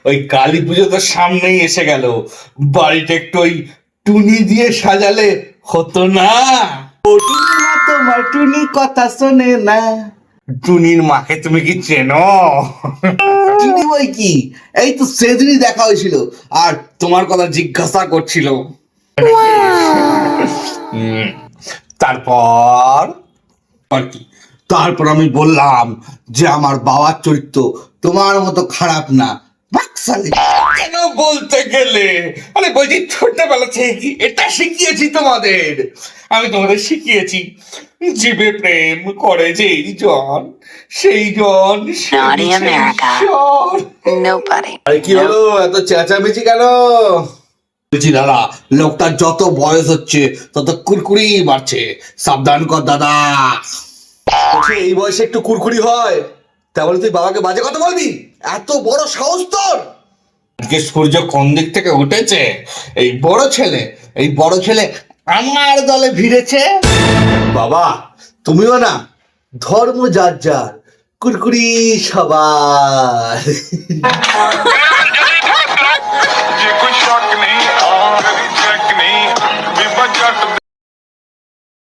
ওই কালী পুজো তো সামনেই এসে গেল, বাড়িটা একটু ওই টুনি দিয়ে সাজালে হতো না? টুনি মা তোমার টুনি কথা শোনে না। টুনির মাকে তুমি কি চেনো? টুনি বই কি, এই তো সেদিনই দেখা হয়েছিল আর তোমার কথা জিজ্ঞাসা করছিল। হুম, তারপর আর কি, তারপর আমি বললাম যে আমার বাবার চরিত্র তোমার মতো খারাপ না। বাকশালী কেন বলতে গেলে, আরে বলছি ছোটবেলা থেকে কি এটা শিখিয়েছি তোমাদের? আমি তোমাদের শিখিয়েছি জীবে প্রেম করে যেই জন, সেই জন Naughty America. Nobody. আরে কি হলো, এত চেঁচামেচি কেন? বলছি দাদা, লোকটার যত বয়স হচ্ছে তত কুরকুরি বাড়ছে, সাবধান কর দাদা। বলছি এই বয়সে একটু কুরকুরি হয়, তাহলে তুই বাবাকে বাজে কথা বলবি? এত বড় সাহস তোর! আজকে সূর্য কোন দিক থেকে উঠেছে, এই বড় ছেলে আমার দলে ভিড়েছে। বাবা তুমিও না, ধর্ম যার যার, কুরকুরি সবার।